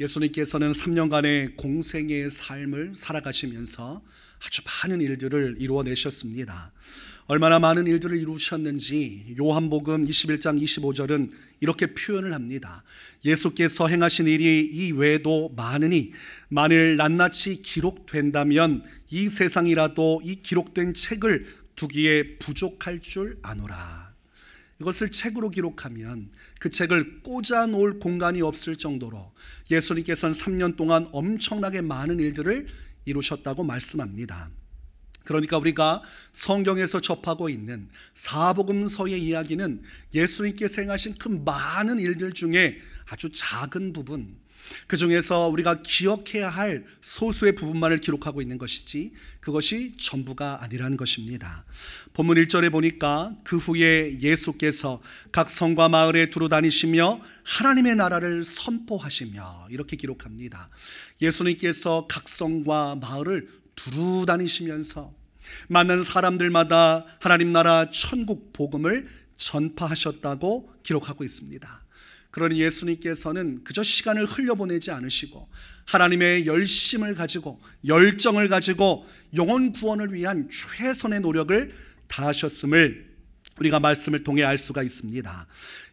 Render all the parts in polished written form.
예수님께서는 3년간의 공생의 삶을 살아가시면서 아주 많은 일들을 이루어내셨습니다. 얼마나 많은 일들을 이루셨는지 요한복음 21장 25절은 이렇게 표현을 합니다. 예수께서 행하신 일이 이 외에도 많으니 만일 낱낱이 기록된다면 이 세상이라도 이 기록된 책을 두기에 부족할 줄 아노라. 이것을 책으로 기록하면 그 책을 꽂아 놓을 공간이 없을 정도로 예수님께서는 3년 동안 엄청나게 많은 일들을 이루셨다고 말씀합니다. 그러니까 우리가 성경에서 접하고 있는 사복음서의 이야기는 예수님께서 행하신 그 많은 일들 중에 아주 작은 부분, 그 중에서 우리가 기억해야 할 소수의 부분만을 기록하고 있는 것이지 그것이 전부가 아니라는 것입니다. 본문 1절에 보니까 그 후에 예수께서 각 성과 마을에 두루 다니시며 하나님의 나라를 선포하시며 이렇게 기록합니다. 예수님께서 각 성과 마을을 두루 다니시면서 만나는 사람들마다 하나님 나라 천국 복음을 전파하셨다고 기록하고 있습니다. 그러니 예수님께서는 그저 시간을 흘려보내지 않으시고 하나님의 열심을 가지고 열정을 가지고 영혼 구원을 위한 최선의 노력을 다하셨음을 우리가 말씀을 통해 알 수가 있습니다.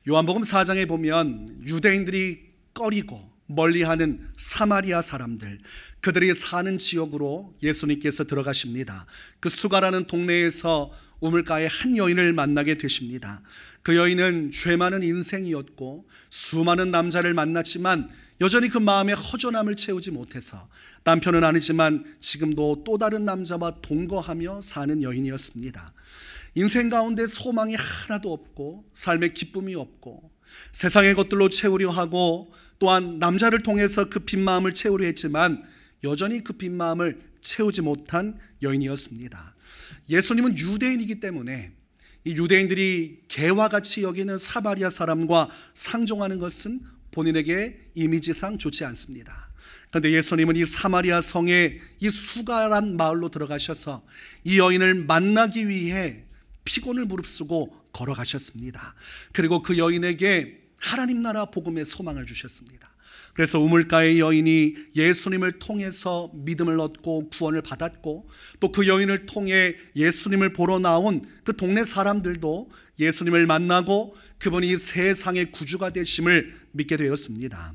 요한복음 4장에 보면 유대인들이 꺼리고 멀리하는 사마리아 사람들, 그들이 사는 지역으로 예수님께서 들어가십니다. 그 수가라는 동네에서 우물가에 한 여인을 만나게 되십니다. 그 여인은 죄 많은 인생이었고 수많은 남자를 만났지만 여전히 그 마음에 허전함을 채우지 못해서 남편은 아니지만 지금도 또 다른 남자와 동거하며 사는 여인이었습니다. 인생 가운데 소망이 하나도 없고 삶의 기쁨이 없고 세상의 것들로 채우려 하고 또한 남자를 통해서 그 빈 마음을 채우려 했지만 여전히 그 빈 마음을 채우지 못한 여인이었습니다. 예수님은 유대인이기 때문에 이 유대인들이 개와 같이 여기는 사마리아 사람과 상종하는 것은 본인에게 이미지상 좋지 않습니다. 그런데 예수님은 이 사마리아 성의 이 수가란 마을로 들어가셔서 이 여인을 만나기 위해 피곤을 무릅쓰고 걸어가셨습니다. 그리고 그 여인에게 하나님 나라 복음의 소망을 주셨습니다. 그래서 우물가의 여인이 예수님을 통해서 믿음을 얻고 구원을 받았고 또 그 여인을 통해 예수님을 보러 나온 그 동네 사람들도 예수님을 만나고 그분이 세상의 구주가 되심을 믿게 되었습니다.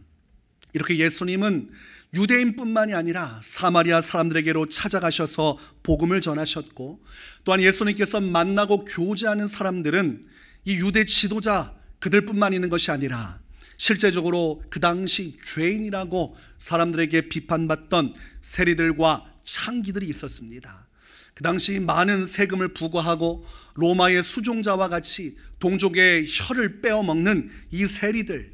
이렇게 예수님은 유대인뿐만이 아니라 사마리아 사람들에게로 찾아가셔서 복음을 전하셨고 또한 예수님께서 만나고 교제하는 사람들은 이 유대 지도자 그들뿐만 있는 것이 아니라 실제적으로 그 당시 죄인이라고 사람들에게 비판받던 세리들과 창기들이 있었습니다. 그 당시 많은 세금을 부과하고 로마의 수종자와 같이 동족의 혀를 빼어먹는 이 세리들,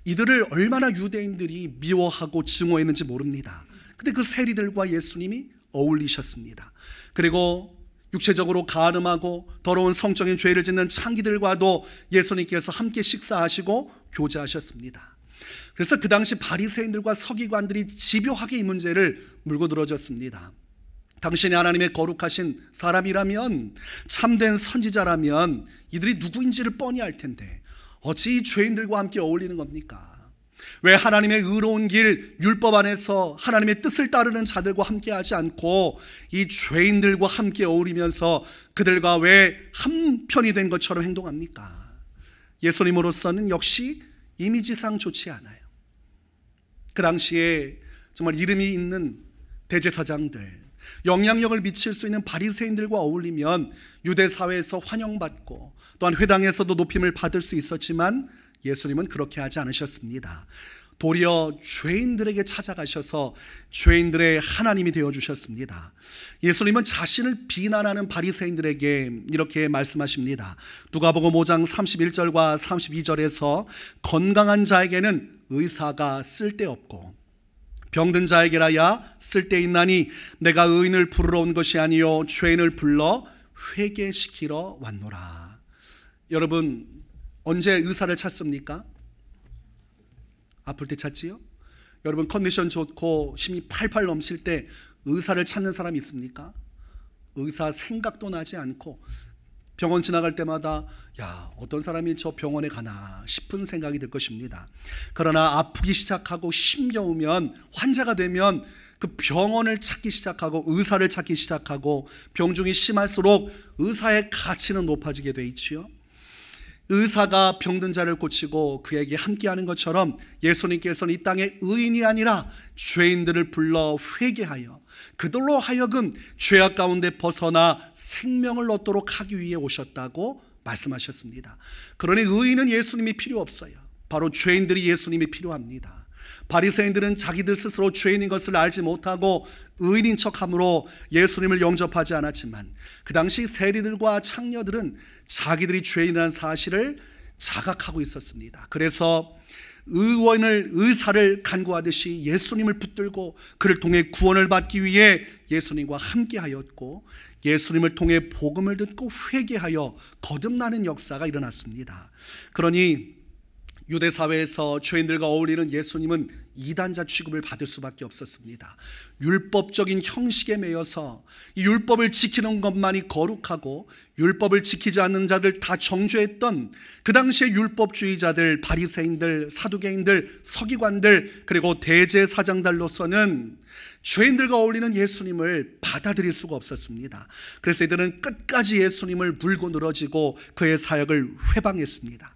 이들을 얼마나 유대인들이 미워하고 증오했는지 모릅니다. 근데 그 세리들과 예수님이 어울리셨습니다. 그리고 육체적으로 가늠하고 더러운 성적인 죄를 짓는 창기들과도 예수님께서 함께 식사하시고 교제하셨습니다. 그래서 그 당시 바리새인들과 서기관들이 집요하게 이 문제를 물고 늘어졌습니다. 당신이 하나님의 거룩하신 사람이라면, 참된 선지자라면 이들이 누구인지를 뻔히 알 텐데 어찌 이 죄인들과 함께 어울리는 겁니까? 왜 하나님의 의로운 길, 율법 안에서 하나님의 뜻을 따르는 자들과 함께하지 않고 이 죄인들과 함께 어울리면서 그들과 왜 한편이 된 것처럼 행동합니까? 예수님으로서는 역시 이미지상 좋지 않아요. 그 당시에 정말 이름이 있는 대제사장들, 영향력을 미칠 수 있는 바리새인들과 어울리면 유대 사회에서 환영받고 또한 회당에서도 높임을 받을 수 있었지만 예수님은 그렇게 하지 않으셨습니다. 도리어 죄인들에게 찾아가셔서 죄인들의 하나님이 되어주셨습니다. 예수님은 자신을 비난하는 바리새인들에게 이렇게 말씀하십니다. 누가복음 5장 31절과 32절에서 건강한 자에게는 의사가 쓸데없고 병든 자에게라야 쓸데있나니 내가 의인을 부르러 온 것이 아니요 죄인을 불러 회개시키러 왔노라. 여러분, 언제 의사를 찾습니까? 아플 때 찾지요? 여러분, 컨디션 좋고 힘이 팔팔 넘칠 때 의사를 찾는 사람이 있습니까? 의사 생각도 나지 않고 병원 지나갈 때마다 야, 어떤 사람이 저 병원에 가나 싶은 생각이 들 것입니다. 그러나 아프기 시작하고 힘겨우면, 환자가 되면 그 병원을 찾기 시작하고 의사를 찾기 시작하고 병중이 심할수록 의사의 가치는 높아지게 돼 있지요. 의사가 병든 자를 고치고 그에게 함께하는 것처럼 예수님께서는 이 땅에 의인이 아니라 죄인들을 불러 회개하여 그들로 하여금 죄악 가운데 벗어나 생명을 얻도록 하기 위해 오셨다고 말씀하셨습니다. 그러니 의인은 예수님이 필요 없어요. 바로 죄인들이 예수님이 필요합니다. 바리새인들은 자기들 스스로 죄인인 것을 알지 못하고 의인인 척함으로 예수님을 영접하지 않았지만, 그 당시 세리들과 창녀들은 자기들이 죄인이라는 사실을 자각하고 있었습니다. 그래서 의사를 간구하듯이 예수님을 붙들고 그를 통해 구원을 받기 위해 예수님과 함께하였고, 예수님을 통해 복음을 듣고 회개하여 거듭나는 역사가 일어났습니다. 그러니 유대 사회에서 죄인들과 어울리는 예수님은 이단자 취급을 받을 수밖에 없었습니다. 율법적인 형식에 매여서 이 율법을 지키는 것만이 거룩하고 율법을 지키지 않는 자들 다 정죄했던 그 당시의 율법주의자들, 바리새인들, 사두개인들, 서기관들, 그리고 대제사장들로서는 죄인들과 어울리는 예수님을 받아들일 수가 없었습니다. 그래서 이들은 끝까지 예수님을 물고 늘어지고 그의 사역을 회방했습니다.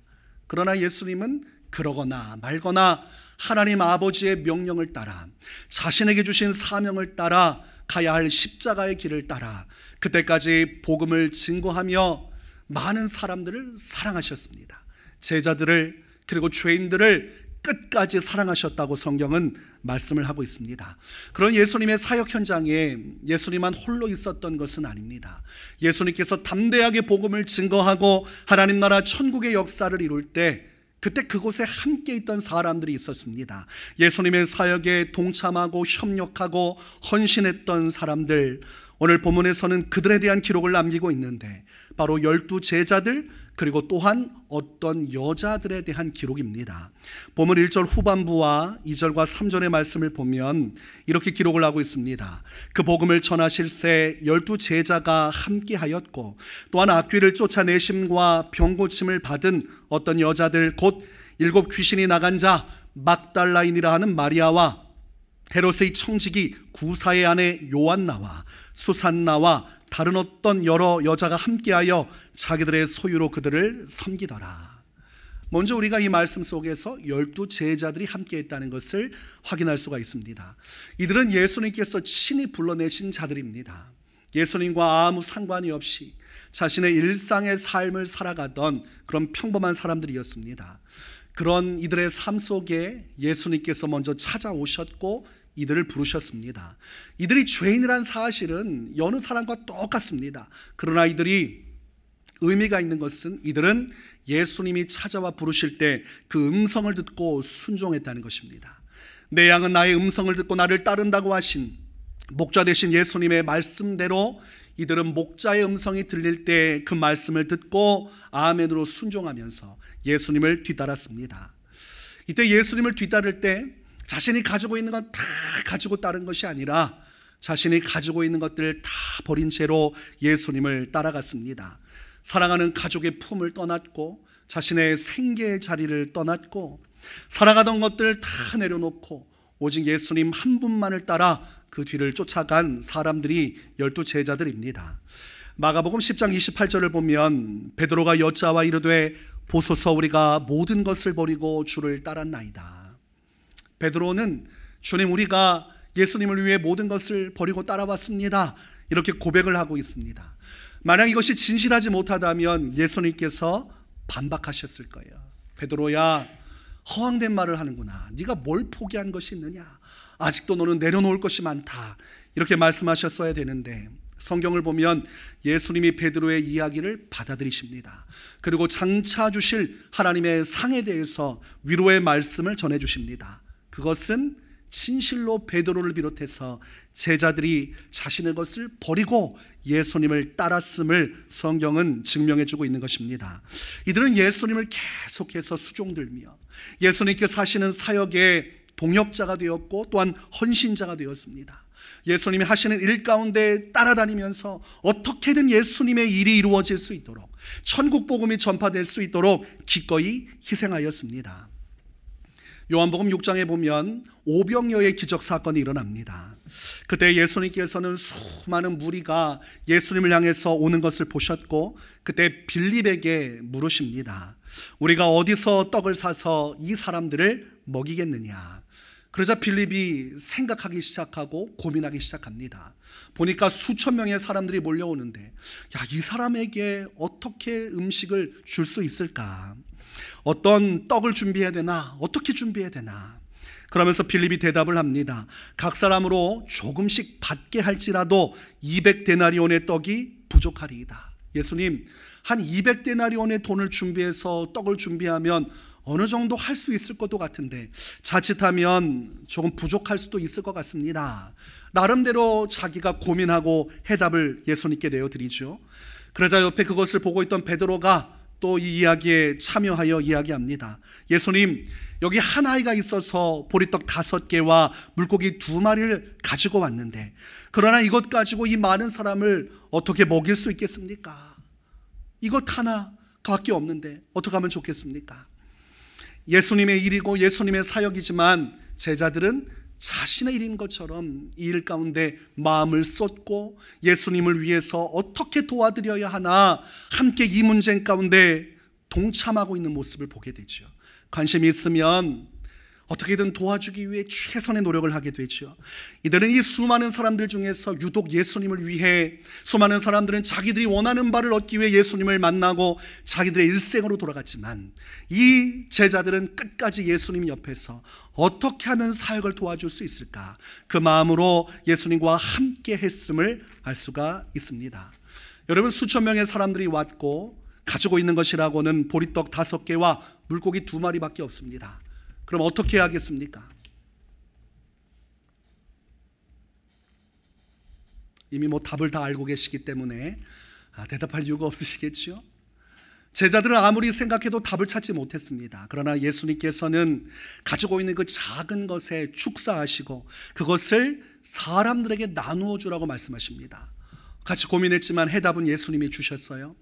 그러나 예수님은 그러거나 말거나 하나님 아버지의 명령을 따라, 자신에게 주신 사명을 따라, 가야 할 십자가의 길을 따라 그때까지 복음을 증거하며 많은 사람들을 사랑하셨습니다. 제자들을, 그리고 죄인들을 끝까지 사랑하셨다고 성경은 말씀을 하고 있습니다. 그런 예수님의 사역 현장에 예수님만 홀로 있었던 것은 아닙니다. 예수님께서 담대하게 복음을 증거하고 하나님 나라 천국의 역사를 이룰 때 그때 그곳에 함께 있던 사람들이 있었습니다. 예수님의 사역에 동참하고 협력하고 헌신했던 사람들, 오늘 본문에서는 그들에 대한 기록을 남기고 있는데 바로 12 제자들, 그리고 또한 어떤 여자들에 대한 기록입니다. 본문 1절 후반부와 2절과 3절의 말씀을 보면 이렇게 기록을 하고 있습니다. 그 복음을 전하실새 12 제자가 함께하였고, 또한 악귀를 쫓아내심과 병고침을 받은 어떤 여자들, 곧 7 귀신이 나간 자 막달라인이라 하는 마리아와 헤롯의 청지기 구사의 아내 요한나와 수산나와 다른 어떤 여러 여자가 함께하여 자기들의 소유로 그들을 섬기더라. 먼저 우리가 이 말씀 속에서 12 제자들이 함께했다는 것을 확인할 수가 있습니다. 이들은 예수님께서 친히 불러내신 자들입니다. 예수님과 아무 상관이 없이 자신의 일상의 삶을 살아가던 그런 평범한 사람들이었습니다. 그런 이들의 삶 속에 예수님께서 먼저 찾아오셨고 이들을 부르셨습니다. 이들이 죄인이란 사실은 여느 사람과 똑같습니다. 그러나 이들이 의미가 있는 것은 이들은 예수님이 찾아와 부르실 때 그 음성을 듣고 순종했다는 것입니다. 내 양은 나의 음성을 듣고 나를 따른다고 하신 목자 되신 예수님의 말씀대로 이들은 목자의 음성이 들릴 때 그 말씀을 듣고 아멘으로 순종하면서 예수님을 뒤따랐습니다. 이때 예수님을 뒤따를 때 자신이 가지고 있는 건 다 가지고 따른 것이 아니라 자신이 가지고 있는 것들을 다 버린 채로 예수님을 따라갔습니다. 사랑하는 가족의 품을 떠났고 자신의 생계의 자리를 떠났고 살아가던 것들을 다 내려놓고 오직 예수님 한 분만을 따라 그 뒤를 쫓아간 사람들이 12 제자들입니다. 마가복음 10장 28절을 보면 베드로가 여자와 이르되 보소서 우리가 모든 것을 버리고 주를 따랐나이다. 베드로는 주님, 우리가 예수님을 위해 모든 것을 버리고 따라왔습니다, 이렇게 고백을 하고 있습니다. 만약 이것이 진실하지 못하다면 예수님께서 반박하셨을 거예요. 베드로야, 허황된 말을 하는구나. 네가 뭘 포기한 것이 있느냐. 아직도 너는 내려놓을 것이 많다, 이렇게 말씀하셨어야 되는데 성경을 보면 예수님이 베드로의 이야기를 받아들이십니다. 그리고 장차 주실 하나님의 상에 대해서 위로의 말씀을 전해주십니다. 그것은 진실로 베드로를 비롯해서 제자들이 자신의 것을 버리고 예수님을 따랐음을 성경은 증명해주고 있는 것입니다. 이들은 예수님을 계속해서 수종들며 예수님께서 하시는 사역의 동역자가 되었고 또한 헌신자가 되었습니다. 예수님이 하시는 일 가운데 따라다니면서 어떻게든 예수님의 일이 이루어질 수 있도록, 천국 복음이 전파될 수 있도록 기꺼이 희생하였습니다. 요한복음 6장에 보면 오병이어의 기적 사건이 일어납니다. 그때 예수님께서는 수많은 무리가 예수님을 향해서 오는 것을 보셨고, 그때 빌립에게 물으십니다. 우리가 어디서 떡을 사서 이 사람들을 먹이겠느냐? 그러자 빌립이 생각하기 시작하고 고민하기 시작합니다. 보니까 수천 명의 사람들이 몰려오는데, 이 사람에게 어떻게 음식을 줄 수 있을까? 어떤 떡을 준비해야 되나? 어떻게 준비해야 되나? 그러면서 빌립이 대답을 합니다. 각 사람으로 조금씩 받게 할지라도 200데나리온의 떡이 부족하리이다. 예수님, 한 200데나리온의 돈을 준비해서 떡을 준비하면 어느 정도 할 수 있을 것도 같은데 자칫하면 조금 부족할 수도 있을 것 같습니다. 나름대로 자기가 고민하고 해답을 예수님께 내어드리죠. 그러자 옆에 그것을 보고 있던 베드로가 또 이 이야기에 참여하여 이야기합니다. 예수님, 여기 한 아이가 있어서 보리떡 5개와 물고기 2마리를 가지고 왔는데, 그러나 이것 가지고 이 많은 사람을 어떻게 먹일 수 있겠습니까? 이것 하나밖에 없는데 어떻게 하면 좋겠습니까? 예수님의 일이고 예수님의 사역이지만 제자들은 자신의 일인 것처럼 이 일 가운데 마음을 쏟고 예수님을 위해서 어떻게 도와드려야 하나 함께 이 문제 가운데 동참하고 있는 모습을 보게 되죠. 관심이 있으면 어떻게든 도와주기 위해 최선의 노력을 하게 되죠. 이들은 이 수많은 사람들 중에서 유독 예수님을 위해, 수많은 사람들은 자기들이 원하는 바를 얻기 위해 예수님을 만나고 자기들의 일생으로 돌아갔지만, 이 제자들은 끝까지 예수님 옆에서 어떻게 하면 사역을 도와줄 수 있을까, 그 마음으로 예수님과 함께 했음을 알 수가 있습니다. 여러분, 수천 명의 사람들이 왔고 가지고 있는 것이라고는 보리떡 5개와 물고기 2마리밖에 없습니다. 그럼 어떻게 하겠습니까? 이미 답을 다 알고 계시기 때문에 대답할 이유가 없으시겠죠? 제자들은 아무리 생각해도 답을 찾지 못했습니다. 그러나 예수님께서는 가지고 있는 그 작은 것에 축사하시고 그것을 사람들에게 나누어 주라고 말씀하십니다. 같이 고민했지만 해답은 예수님이 주셨어요.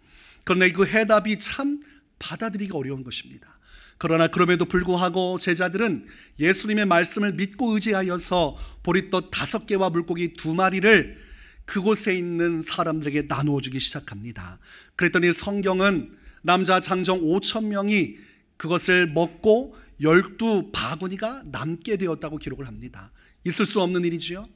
그런데 그 해답이 참 받아들이기 어려운 것입니다. 그러나 그럼에도 불구하고 제자들은 예수님의 말씀을 믿고 의지하여서 보리떡 5개와 물고기 2마리를 그곳에 있는 사람들에게 나누어 주기 시작합니다. 그랬더니 성경은 남자 장정 5,000명이 그것을 먹고 12바구니가 남게 되었다고 기록을 합니다. 있을 수 없는 일이지요.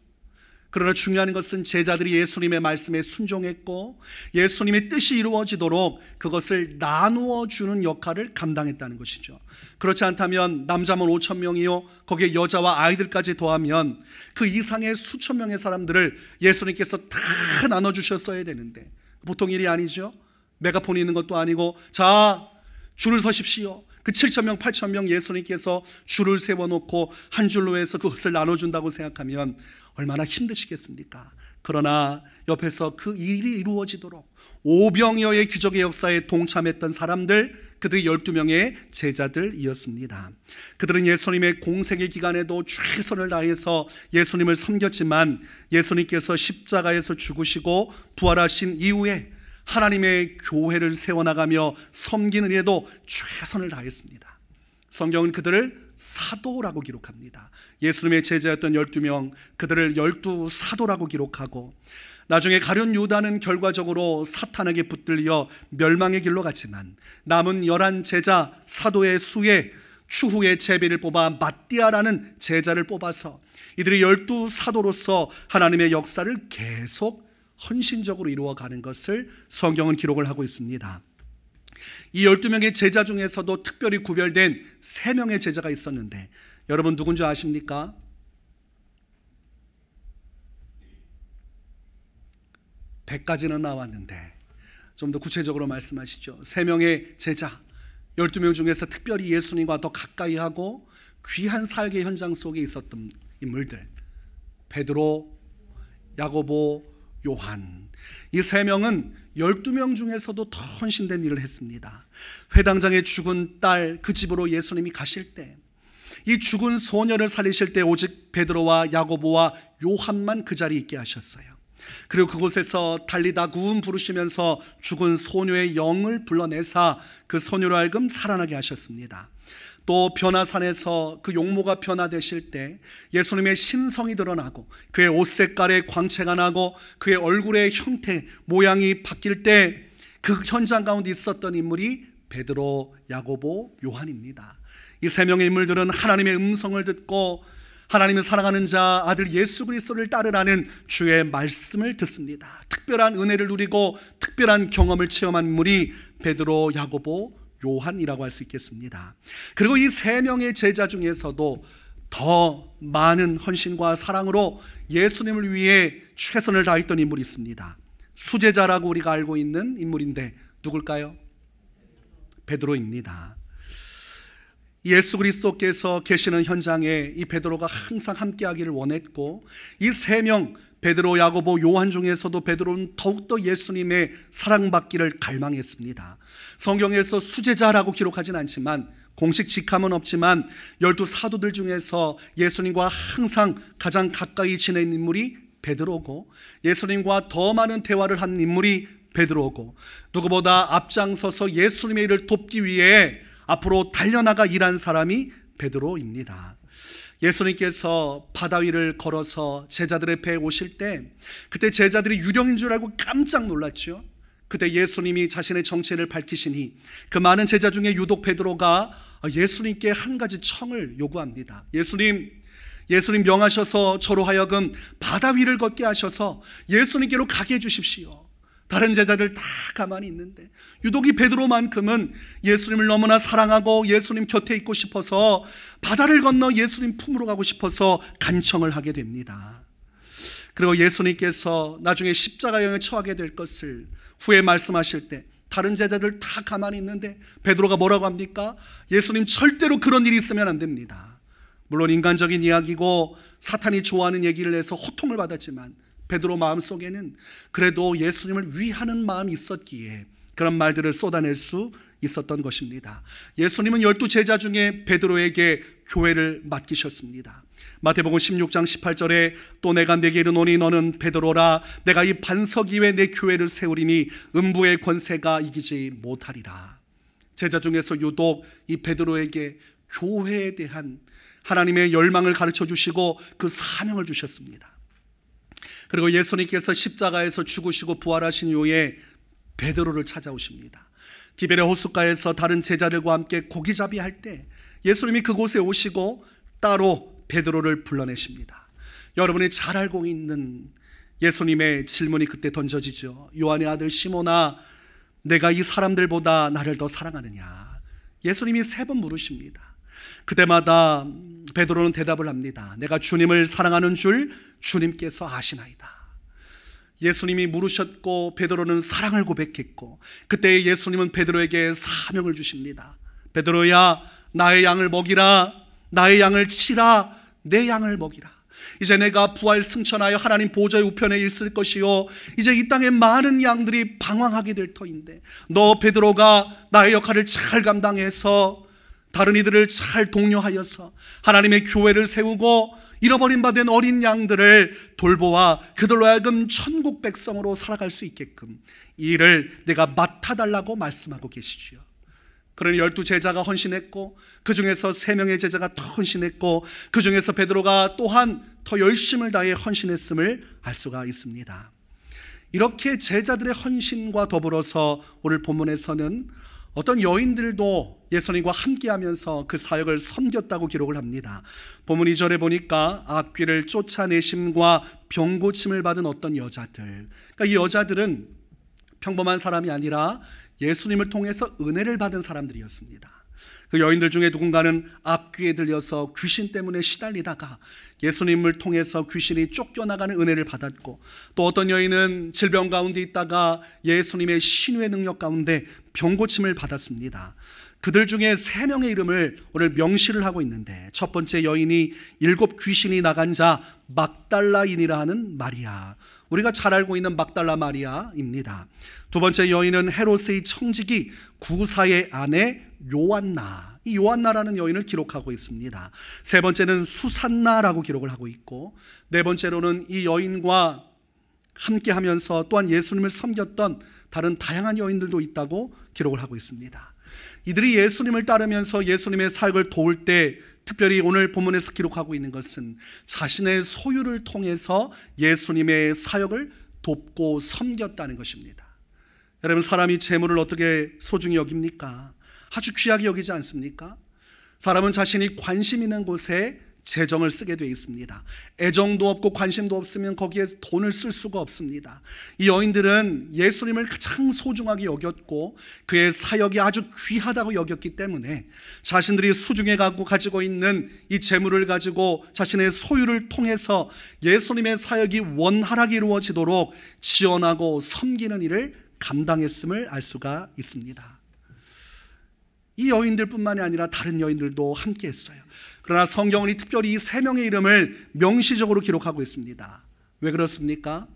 그러나 중요한 것은 제자들이 예수님의 말씀에 순종했고 예수님의 뜻이 이루어지도록 그것을 나누어 주는 역할을 감당했다는 것이죠. 그렇지 않다면 남자만 5,000명이요, 거기에 여자와 아이들까지 더하면 그 이상의 수천 명의 사람들을 예수님께서 다 나눠주셨어야 되는데 보통 일이 아니죠. 메가폰이 있는 것도 아니고, 자, 줄을 서십시오. 그 7,000명, 8,000명 예수님께서 줄을 세워놓고 한 줄로 해서 그것을 나눠준다고 생각하면 얼마나 힘드시겠습니까? 그러나 옆에서 그 일이 이루어지도록 오병이어의 기적의 역사에 동참했던 사람들, 그들이 12명의 제자들이었습니다. 그들은 예수님의 공생의 기간에도 최선을 다해서 예수님을 섬겼지만 예수님께서 십자가에서 죽으시고 부활하신 이후에 하나님의 교회를 세워나가며 섬기는 일에도 최선을 다했습니다. 성경은 그들을 사도라고 기록합니다. 예수님의 제자였던 12명, 그들을 12사도라고 기록하고, 나중에 가룟 유다는 결과적으로 사탄에게 붙들려 멸망의 길로 갔지만 남은 11제자 사도의 수에 추후에 제비를 뽑아 마띠아라는 제자를 뽑아서 이들이 12사도로서 하나님의 역사를 계속 헌신적으로 이루어가는 것을 성경은 기록을 하고 있습니다. 이 12명의 제자 중에서도 특별히 구별된 3명의 제자가 있었는데 여러분 누군지 아십니까? 100가지는 나왔는데 좀 더 구체적으로 말씀하시죠. 3명의 제자, 12명 중에서 특별히 예수님과 더 가까이 하고 귀한 사역의 현장 속에 있었던 인물들, 베드로, 야고보, 요한. 이 3명은 12명 중에서도 더 헌신된 일을 했습니다. 회당장의 죽은 딸 그 집으로 예수님이 가실 때 이 죽은 소녀를 살리실 때 오직 베드로와 야고보와 요한만 그 자리에 있게 하셨어요. 그리고 그곳에서 달리다 구음 부르시면서 죽은 소녀의 영을 불러내사 그 소녀로 하여금 살아나게 하셨습니다. 또 변화산에서 그 용모가 변화되실 때 예수님의 신성이 드러나고 그의 옷 색깔에 광채가 나고 그의 얼굴의 형태 모양이 바뀔 때 그 현장 가운데 있었던 인물이 베드로, 야고보, 요한입니다. 이 세 명의 인물들은 하나님의 음성을 듣고 하나님을 사랑하는 자 아들 예수 그리스도를 따르라는 주의 말씀을 듣습니다. 특별한 은혜를 누리고 특별한 경험을 체험한 인물이 베드로, 야고보, 요한이라고 할 수 있겠습니다. 그리고 이 세 명의 제자 중에서도 더 많은 헌신과 사랑으로 예수님을 위해 최선을 다했던 인물이 있습니다. 수제자라고 우리가 알고 있는 인물인데 누굴까요? 베드로입니다. 예수 그리스도께서 계시는 현장에 이 베드로가 항상 함께하기를 원했고 이 세 명 베드로, 야고보, 요한 중에서도 베드로는 더욱더 예수님의 사랑받기를 갈망했습니다. 성경에서 수제자라고 기록하진 않지만 공식 직함은 없지만 12 사도들 중에서 예수님과 항상 가장 가까이 지낸 인물이 베드로고 예수님과 더 많은 대화를 한 인물이 베드로고 누구보다 앞장서서 예수님의 일을 돕기 위해 앞으로 달려나가 일한 사람이 베드로입니다. 예수님께서 바다 위를 걸어서 제자들의 배에 오실 때 그때 제자들이 유령인 줄 알고 깜짝 놀랐죠. 그때 예수님이 자신의 정체를 밝히시니 그 많은 제자 중에 유독 베드로가 예수님께 한 가지 청을 요구합니다. 예수님 명하셔서 저로 하여금 바다 위를 걷게 하셔서 예수님께로 가게 해주십시오. 다른 제자들 다 가만히 있는데 유독 이 베드로만큼은 예수님을 너무나 사랑하고 예수님 곁에 있고 싶어서 바다를 건너 예수님 품으로 가고 싶어서 간청을 하게 됩니다. 그리고 예수님께서 나중에 십자가형에 처하게 될 것을 후에 말씀하실 때 다른 제자들 다 가만히 있는데 베드로가 뭐라고 합니까? 예수님 절대로 그런 일이 있으면 안 됩니다. 물론 인간적인 이야기고 사탄이 좋아하는 얘기를 해서 호통을 받았지만 베드로 마음속에는 그래도 예수님을 위하는 마음이 있었기에 그런 말들을 쏟아낼 수 있었던 것입니다. 예수님은 12 제자 중에 베드로에게 교회를 맡기셨습니다. 마태복음 16장 18절에 또 내가 네게 이르노니 너는 베드로라 내가 이 반석 위에 내 교회를 세우리니 음부의 권세가 이기지 못하리라. 제자 중에서 유독 이 베드로에게 교회에 대한 하나님의 열망을 가르쳐 주시고 그 사명을 주셨습니다. 그리고 예수님께서 십자가에서 죽으시고 부활하신 이후에 베드로를 찾아오십니다. 디베레 호숫가에서 다른 제자들과 함께 고기잡이 할 때 예수님이 그곳에 오시고 따로 베드로를 불러내십니다. 여러분이 잘 알고 있는 예수님의 질문이 그때 던져지죠. 요한의 아들 시몬아 내가 이 사람들보다 나를 더 사랑하느냐. 예수님이 3번 물으십니다. 그때마다 베드로는 대답을 합니다. 내가 주님을 사랑하는 줄 주님께서 아시나이다. 예수님이 물으셨고 베드로는 사랑을 고백했고 그때 예수님은 베드로에게 사명을 주십니다. 베드로야 나의 양을 먹이라. 나의 양을 치라. 내 양을 먹이라. 이제 내가 부활 승천하여 하나님 보좌의 우편에 있을 것이요 이제 이 땅에 많은 양들이 방황하게 될 터인데 너 베드로가 나의 역할을 잘 감당해서 다른 이들을 잘 독려하여서 하나님의 교회를 세우고 잃어버린 바 된 어린 양들을 돌보아 그들로 하여금 천국 백성으로 살아갈 수 있게끔 이 일을 내가 맡아달라고 말씀하고 계시지요. 그러니 12 제자가 헌신했고 그 중에서 3명의 제자가 더 헌신했고 그 중에서 베드로가 또한 더 열심을 다해 헌신했음을 알 수가 있습니다. 이렇게 제자들의 헌신과 더불어서 오늘 본문에서는 어떤 여인들도 예수님과 함께하면서 그 사역을 섬겼다고 기록을 합니다. 본문 2절에 보니까 악귀를 쫓아내심과 병고침을 받은 어떤 여자들, 그러니까 이 여자들은 평범한 사람이 아니라 예수님을 통해서 은혜를 받은 사람들이었습니다. 그 여인들 중에 누군가는 악귀에 들려서 귀신 때문에 시달리다가 예수님을 통해서 귀신이 쫓겨나가는 은혜를 받았고, 또 어떤 여인은 질병 가운데 있다가 예수님의 신유의 능력 가운데 병고침을 받았습니다. 그들 중에 3명의 이름을 오늘 명시를 하고 있는데, 첫 번째 여인이 7 귀신이 나간 자 막달라인이라 하는 마리아, 우리가 잘 알고 있는 막달라 마리아입니다. 두 번째 여인은 헤롯의 청지기 구사의 아내 요한나, 이 요한나라는 여인을 기록하고 있습니다. 세 번째는 수산나라고 기록을 하고 있고, 네 번째로는 이 여인과 함께 하면서 또한 예수님을 섬겼던 다른 다양한 여인들도 있다고 기록을 하고 있습니다. 이들이 예수님을 따르면서 예수님의 사역을 도울 때, 특별히 오늘 본문에서 기록하고 있는 것은 자신의 소유를 통해서 예수님의 사역을 돕고 섬겼다는 것입니다. 여러분, 사람이 재물을 어떻게 소중히 여깁니까? 아주 귀하게 여기지 않습니까? 사람은 자신이 관심 있는 곳에 재정을 쓰게 되어 있습니다. 애정도 없고 관심도 없으면 거기에 돈을 쓸 수가 없습니다. 이 여인들은 예수님을 가장 소중하게 여겼고 그의 사역이 아주 귀하다고 여겼기 때문에 자신들이 수중에 가지고 있는 이 재물을 가지고 자신의 소유를 통해서 예수님의 사역이 원활하게 이루어지도록 지원하고 섬기는 일을 감당했음을 알 수가 있습니다. 이 여인들뿐만이 아니라 다른 여인들도 함께 했어요. 그러나 성경은 특별히 이 3명의 이름을 명시적으로 기록하고 있습니다. 왜 그렇습니까?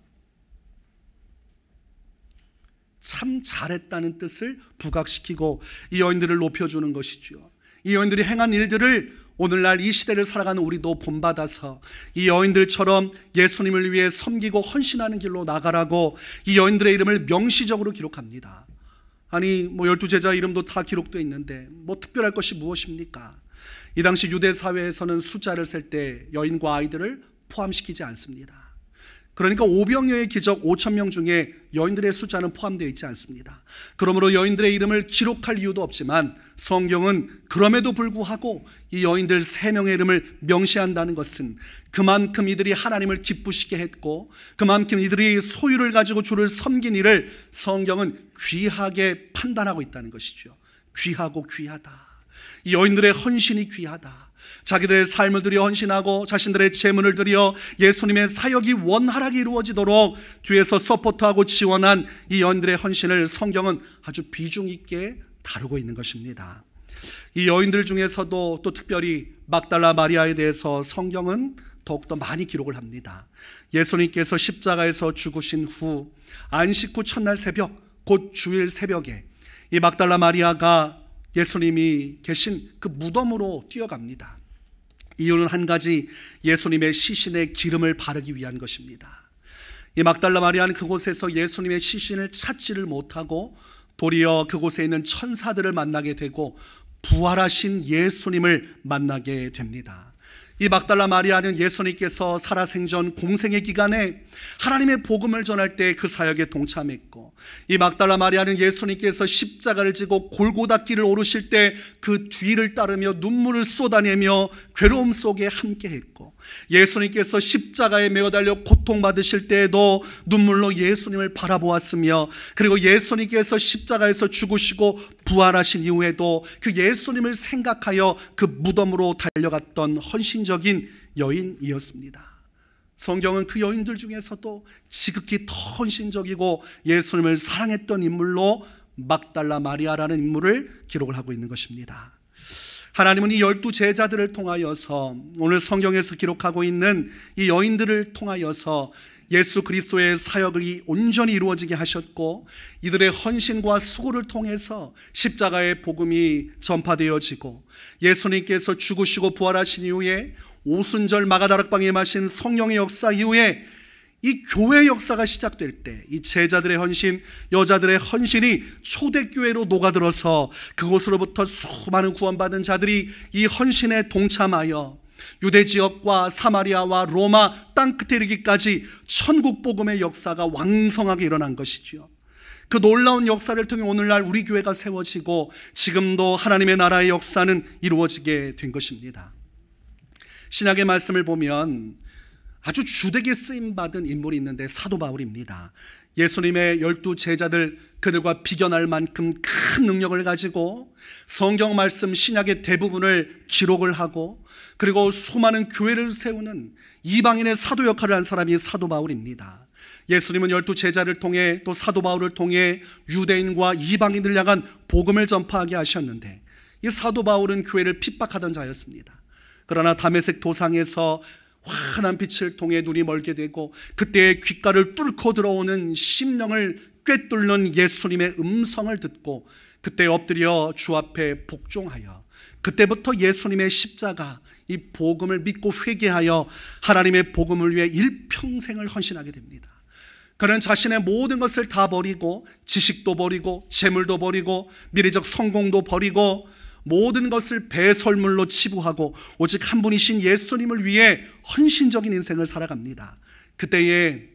참 잘했다는 뜻을 부각시키고 이 여인들을 높여주는 것이죠. 이 여인들이 행한 일들을 오늘날 이 시대를 살아가는 우리도 본받아서 이 여인들처럼 예수님을 위해 섬기고 헌신하는 길로 나가라고 이 여인들의 이름을 명시적으로 기록합니다. 아니 12제자 이름도 다 기록되어 있는데 특별할 것이 무엇입니까? 이 당시 유대 사회에서는 숫자를 셀 때 여인과 아이들을 포함시키지 않습니다. 그러니까 오병이어의 기적 5,000명 중에 여인들의 숫자는 포함되어 있지 않습니다. 그러므로 여인들의 이름을 기록할 이유도 없지만 성경은 그럼에도 불구하고 이 여인들 3명의 이름을 명시한다는 것은 그만큼 이들이 하나님을 기쁘시게 했고 그만큼 이들이 소유를 가지고 주를 섬긴 일을 성경은 귀하게 판단하고 있다는 것이죠. 귀하고 귀하다. 이 여인들의 헌신이 귀하다. 자기들의 삶을 들여 헌신하고 자신들의 재물을 들여 예수님의 사역이 원활하게 이루어지도록 뒤에서 서포트하고 지원한 이 여인들의 헌신을 성경은 아주 비중 있게 다루고 있는 것입니다. 이 여인들 중에서도 또 특별히 막달라 마리아에 대해서 성경은 더욱더 많이 기록을 합니다. 예수님께서 십자가에서 죽으신 후 안식 후 첫날 새벽, 곧 주일 새벽에 이 막달라 마리아가 예수님이 계신 그 무덤으로 뛰어갑니다. 이유는 한 가지, 예수님의 시신에 기름을 바르기 위한 것입니다. 이 막달라 마리아는 그곳에서 예수님의 시신을 찾지를 못하고 도리어 그곳에 있는 천사들을 만나게 되고 부활하신 예수님을 만나게 됩니다. 이 막달라 마리아는 예수님께서 살아생전 공생의 기간에 하나님의 복음을 전할 때 그 사역에 동참했고, 이 막달라 마리아는 예수님께서 십자가를 지고 골고다 길을 오르실 때 그 뒤를 따르며 눈물을 쏟아내며 괴로움 속에 함께했고, 예수님께서 십자가에 매어 달려 고통받으실 때에도 눈물로 예수님을 바라보았으며, 그리고 예수님께서 십자가에서 죽으시고 부활하신 이후에도 그 예수님을 생각하여 그 무덤으로 달려갔던 헌신적인 여인이었습니다. 성경은 그 여인들 중에서도 지극히 더 헌신적이고 예수님을 사랑했던 인물로 막달라 마리아라는 인물을 기록을 하고 있는 것입니다. 하나님은 이 12제자들을 통하여서 오늘 성경에서 기록하고 있는 이 여인들을 통하여서 예수 그리스도의 사역이 온전히 이루어지게 하셨고, 이들의 헌신과 수고를 통해서 십자가의 복음이 전파되어지고 예수님께서 죽으시고 부활하신 이후에 오순절 마가다락방에 마신 성령의 역사 이후에 이 교회 역사가 시작될 때 이 제자들의 헌신, 여자들의 헌신이 초대교회로 녹아들어서 그곳으로부터 수많은 구원받은 자들이 이 헌신에 동참하여 유대 지역과 사마리아와 로마 땅끝에 이르기까지 천국 복음의 역사가 왕성하게 일어난 것이죠. 그 놀라운 역사를 통해 오늘날 우리 교회가 세워지고 지금도 하나님의 나라의 역사는 이루어지게 된 것입니다. 신약의 말씀을 보면 아주 주되게 쓰임받은 인물이 있는데 사도 바울입니다. 예수님의 12제자들, 그들과 비견할 만큼 큰 능력을 가지고 성경 말씀 신약의 대부분을 기록을 하고 그리고 수많은 교회를 세우는 이방인의 사도 역할을 한 사람이 사도 바울입니다. 예수님은 12제자를 통해 또 사도 바울을 통해 유대인과 이방인을 향한 복음을 전파하게 하셨는데 이 사도 바울은 교회를 핍박하던 자였습니다. 그러나 다메섹 도상에서 환한 빛을 통해 눈이 멀게 되고 그때의 귓가를 뚫고 들어오는 심령을 꿰뚫는 예수님의 음성을 듣고 그때 엎드려 주 앞에 복종하여 그때부터 예수님의 십자가, 이 복음을 믿고 회개하여 하나님의 복음을 위해 일평생을 헌신하게 됩니다. 그는 자신의 모든 것을 다 버리고 지식도 버리고 재물도 버리고 미래적 성공도 버리고 모든 것을 배설물로 치부하고 오직 한 분이신 예수님을 위해 헌신적인 인생을 살아갑니다. 그때에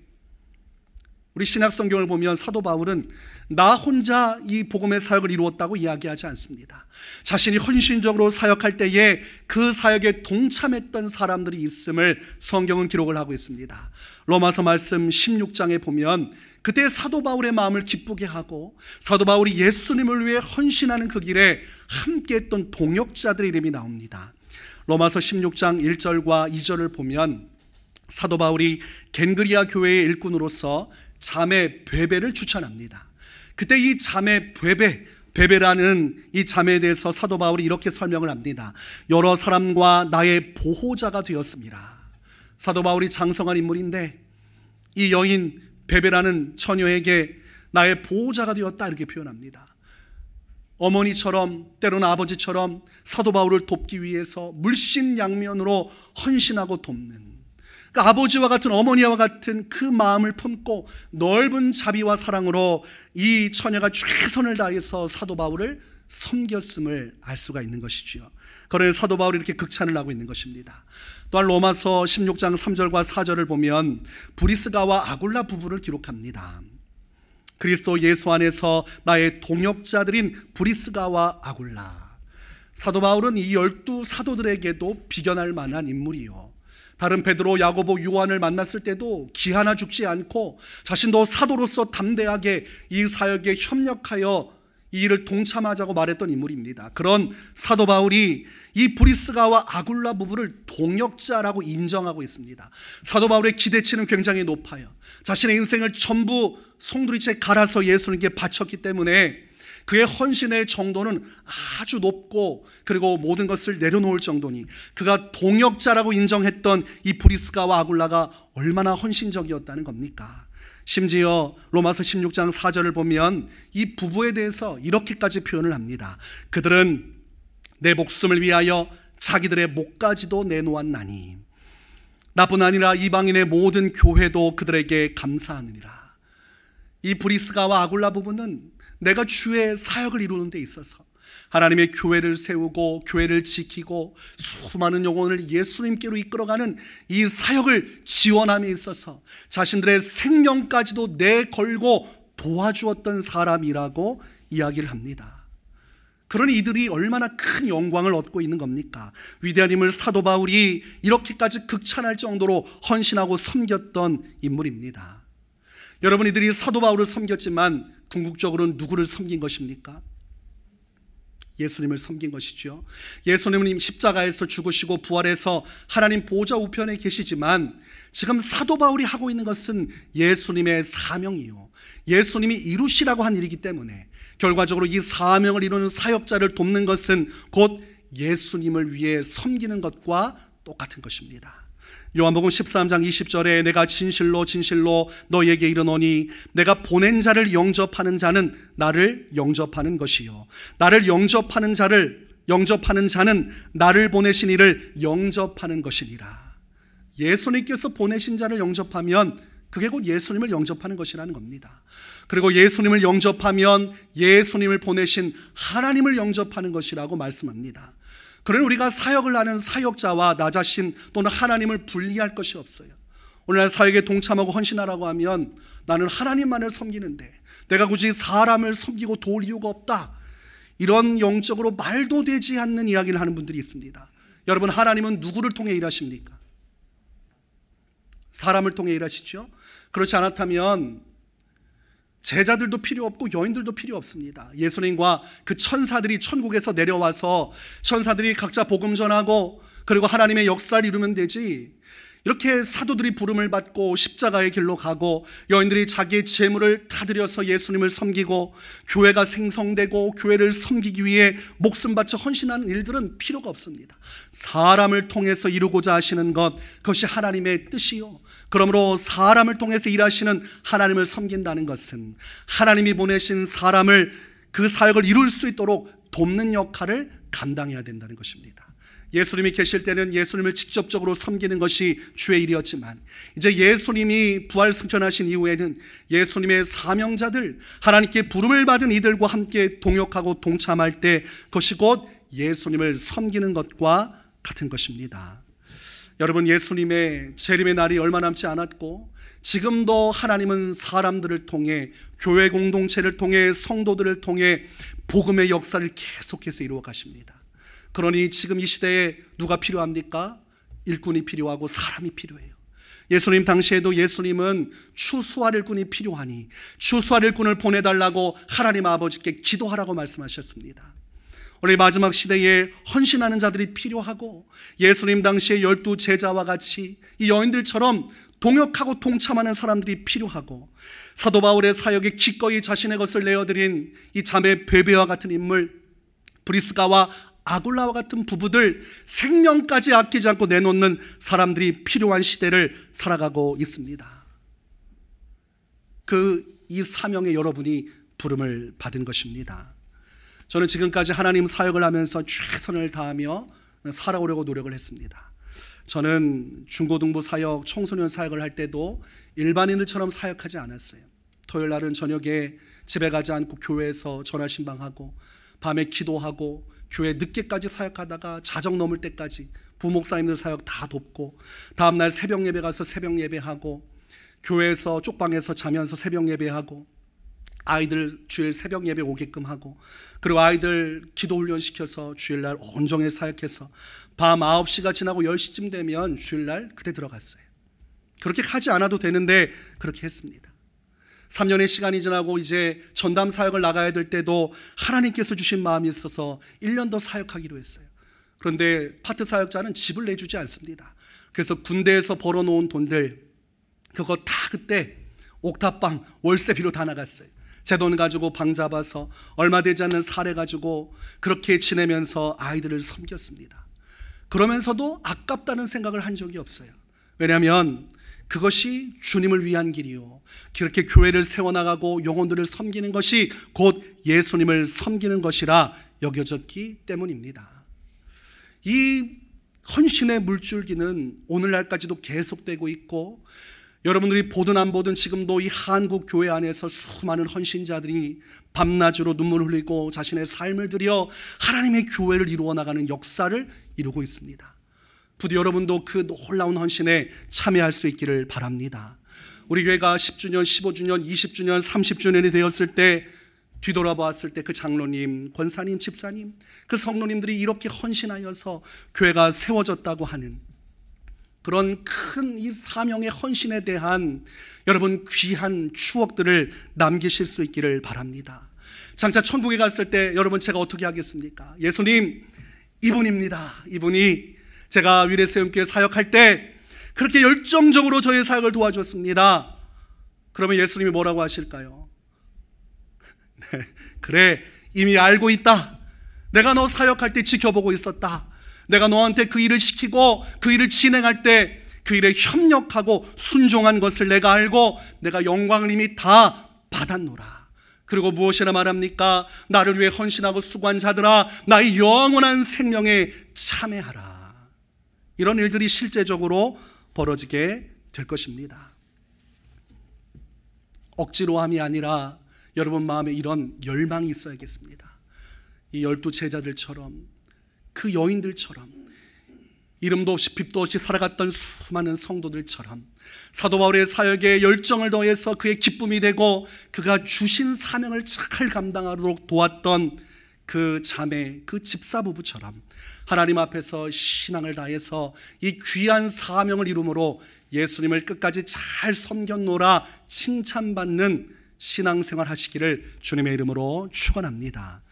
우리 신약성경을 보면 사도 바울은 나 혼자 이 복음의 사역을 이루었다고 이야기하지 않습니다. 자신이 헌신적으로 사역할 때에 그 사역에 동참했던 사람들이 있음을 성경은 기록을 하고 있습니다. 로마서 말씀 16장에 보면 그때 사도 바울의 마음을 기쁘게 하고 사도 바울이 예수님을 위해 헌신하는 그 길에 함께했던 동역자들의 이름이 나옵니다. 로마서 16장 1절과 2절을 보면 사도 바울이 겐그리아 교회의 일꾼으로서 자매 베베를 추천합니다. 그때 이 자매 베베라는 이 자매에 대해서 사도 바울이 이렇게 설명을 합니다. 여러 사람과 나의 보호자가 되었습니다. 사도 바울이 장성한 인물인데 이 여인 베베라는 처녀에게 나의 보호자가 되었다 이렇게 표현합니다. 어머니처럼 때로는 아버지처럼 사도 바울을 돕기 위해서 물신양면으로 헌신하고 돕는, 그러니까 아버지와 같은 어머니와 같은 그 마음을 품고 넓은 자비와 사랑으로 이 처녀가 최선을 다해서 사도 바울을 섬겼음을 알 수가 있는 것이지요. 그러나 사도 바울이 이렇게 극찬을 하고 있는 것입니다. 또한 로마서 16장 3절과 4절을 보면 브리스가와 아굴라 부부를 기록합니다. 그리스도 예수 안에서 나의 동역자들인 브리스가와 아굴라. 사도 바울은 이 12 사도들에게도 비견할 만한 인물이요, 다른 베드로, 야고보, 요한을 만났을 때도 기 하나 죽지 않고 자신도 사도로서 담대하게 이 사역에 협력하여 이 일을 동참하자고 말했던 인물입니다. 그런 사도 바울이 이 브리스가와 아굴라 부부를 동역자라고 인정하고 있습니다. 사도 바울의 기대치는 굉장히 높아요. 자신의 인생을 전부 송두리째 갈아서 예수님께 바쳤기 때문에 그의 헌신의 정도는 아주 높고 그리고 모든 것을 내려놓을 정도니 그가 동역자라고 인정했던 이 브리스가와 아굴라가 얼마나 헌신적이었다는 겁니까? 심지어 로마서 16장 4절을 보면 이 부부에 대해서 이렇게까지 표현을 합니다. 그들은 내 목숨을 위하여 자기들의 목까지도 내놓았나니 나뿐 아니라 이방인의 모든 교회도 그들에게 감사하느니라. 이 브리스가와 아굴라 부부는 내가 주의 사역을 이루는 데 있어서 하나님의 교회를 세우고 교회를 지키고 수많은 영혼을 예수님께로 이끌어가는 이 사역을 지원함에 있어서 자신들의 생명까지도 내걸고 도와주었던 사람이라고 이야기를 합니다. 그러니 이들이 얼마나 큰 영광을 얻고 있는 겁니까? 위대한 인물 사도 바울이 이렇게까지 극찬할 정도로 헌신하고 섬겼던 인물입니다. 여러분, 이들이 사도 바울을 섬겼지만 궁극적으로는 누구를 섬긴 것입니까? 예수님을 섬긴 것이죠. 예수님은 십자가에서 죽으시고 부활해서 하나님 보좌 우편에 계시지만 지금 사도 바울이 하고 있는 것은 예수님의 사명이요, 예수님이 이루시라고 한 일이기 때문에 결과적으로 이 사명을 이루는 사역자를 돕는 것은 곧 예수님을 위해 섬기는 것과 똑같은 것입니다. 요한복음 13장 20절에 내가 진실로 진실로 너에게 이르노니 내가 보낸 자를 영접하는 자는 나를 영접하는 것이요 나를 영접하는 자는 나를 보내신 이를 영접하는 것이니라. 예수님께서 보내신 자를 영접하면 그게 곧 예수님을 영접하는 것이라는 겁니다. 그리고 예수님을 영접하면 예수님을 보내신 하나님을 영접하는 것이라고 말씀합니다. 그러니 우리가 사역을 하는 사역자와 나 자신 또는 하나님을 분리할 것이 없어요. 오늘날 사역에 동참하고 헌신하라고 하면 나는 하나님만을 섬기는데 내가 굳이 사람을 섬기고 도울 이유가 없다, 이런 영적으로 말도 되지 않는 이야기를 하는 분들이 있습니다. 여러분, 하나님은 누구를 통해 일하십니까? 사람을 통해 일하시죠. 그렇지 않았다면 제자들도 필요 없고 여인들도 필요 없습니다. 예수님과 그 천사들이 천국에서 내려와서 천사들이 각자 복음 전하고 그리고 하나님의 역사를 이루면 되지, 이렇게 사도들이 부름을 받고 십자가의 길로 가고 여인들이 자기의 재물을 타들여서 예수님을 섬기고 교회가 생성되고 교회를 섬기기 위해 목숨 바쳐 헌신하는 일들은 필요가 없습니다. 사람을 통해서 이루고자 하시는 것, 그것이 하나님의 뜻이요, 그러므로 사람을 통해서 일하시는 하나님을 섬긴다는 것은 하나님이 보내신 사람을 그 사역을 이룰 수 있도록 돕는 역할을 감당해야 된다는 것입니다. 예수님이 계실 때는 예수님을 직접적으로 섬기는 것이 주의 일이었지만 이제 예수님이 부활 승천하신 이후에는 예수님의 사명자들, 하나님께 부름을 받은 이들과 함께 동역하고 동참할 때 그것이 곧 예수님을 섬기는 것과 같은 것입니다. 여러분, 예수님의 재림의 날이 얼마 남지 않았고 지금도 하나님은 사람들을 통해, 교회 공동체를 통해, 성도들을 통해 복음의 역사를 계속해서 이루어 가십니다. 그러니 지금 이 시대에 누가 필요합니까? 일꾼이 필요하고 사람이 필요해요. 예수님 당시에도 예수님은 추수할 일꾼이 필요하니 추수할 일꾼을 보내달라고 하나님 아버지께 기도하라고 말씀하셨습니다. 우리 마지막 시대에 헌신하는 자들이 필요하고 예수님 당시에 12 제자와 같이 이 여인들처럼 동역하고 동참하는 사람들이 필요하고 사도 바울의 사역에 기꺼이 자신의 것을 내어드린 이 자매 베베와 같은 인물, 브리스가와 아굴라와 같은 부부들, 생명까지 아끼지 않고 내놓는 사람들이 필요한 시대를 살아가고 있습니다. 이 사명에 여러분이 부름을 받은 것입니다. 저는 지금까지 하나님 사역을 하면서 최선을 다하며 살아오려고 노력을 했습니다. 저는 중고등부 사역, 청소년 사역을 할 때도 일반인들처럼 사역하지 않았어요. 토요일 날은 저녁에 집에 가지 않고 교회에서 전화신방하고 밤에 기도하고 교회 늦게까지 사역하다가 자정 넘을 때까지 부목사님들 사역 다 돕고 다음날 새벽 예배 가서 새벽 예배하고 교회에서 쪽방에서 자면서 새벽 예배하고 아이들 주일 새벽 예배 오게끔 하고 그리고 아이들 기도 훈련시켜서 주일날 온종일 사역해서 밤 9시가 지나고 10시쯤 되면 주일날 그때 들어갔어요. 그렇게 하지 않아도 되는데 그렇게 했습니다. 3년의 시간이 지나고 이제 전담 사역을 나가야 될 때도 하나님께서 주신 마음이 있어서 1년 더 사역하기로 했어요. 그런데 파트 사역자는 집을 내주지 않습니다. 그래서 군대에서 벌어놓은 돈들 그거 다 그때 옥탑방 월세비로 다 나갔어요. 제 돈 가지고 방 잡아서 얼마 되지 않는 사례 가지고 그렇게 지내면서 아이들을 섬겼습니다. 그러면서도 아깝다는 생각을 한 적이 없어요. 왜냐하면 그것이 주님을 위한 길이요, 그렇게 교회를 세워나가고 영혼들을 섬기는 것이 곧 예수님을 섬기는 것이라 여겨졌기 때문입니다. 이 헌신의 물줄기는 오늘날까지도 계속되고 있고 여러분들이 보든 안 보든 지금도 이 한국 교회 안에서 수많은 헌신자들이 밤낮으로 눈물 흘리고 자신의 삶을 들여 하나님의 교회를 이루어 나가는 역사를 이루고 있습니다. 부디 여러분도 그 놀라운 헌신에 참여할 수 있기를 바랍니다. 우리 교회가 10주년, 15주년, 20주년, 30주년이 되었을 때 뒤돌아보았을 때 그 장로님, 권사님, 집사님, 그 성도님들이 이렇게 헌신하여서 교회가 세워졌다고 하는 그런 큰 이 사명의 헌신에 대한 여러분 귀한 추억들을 남기실 수 있기를 바랍니다. 장차 천국에 갔을 때 여러분 제가 어떻게 하겠습니까? 예수님, 이분입니다. 이분이 제가 위례세움교회 사역할 때 그렇게 열정적으로 저의 사역을 도와줬습니다. 그러면 예수님이 뭐라고 하실까요? 네, 그래, 이미 알고 있다. 내가 너 사역할 때 지켜보고 있었다. 내가 너한테 그 일을 시키고 그 일을 진행할 때 그 일에 협력하고 순종한 것을 내가 알고 내가 영광을 이미 다 받았노라. 그리고 무엇이라 말합니까? 나를 위해 헌신하고 수고한 자들아, 나의 영원한 생명에 참여하라. 이런 일들이 실제적으로 벌어지게 될 것입니다. 억지로 함이 아니라 여러분 마음에 이런 열망이 있어야겠습니다. 이 12 제자들처럼, 그 여인들처럼, 이름도 없이 빚도 없이 살아갔던 수많은 성도들처럼 사도 바울의 사역에 열정을 더해서 그의 기쁨이 되고 그가 주신 사명을 잘 감당하도록 도왔던 그 자매, 그 집사 부부처럼 하나님 앞에서 신앙을 다해서 이 귀한 사명을 이루므로 예수님을 끝까지 잘 섬겼노라 칭찬받는 신앙생활 하시기를 주님의 이름으로 축원합니다.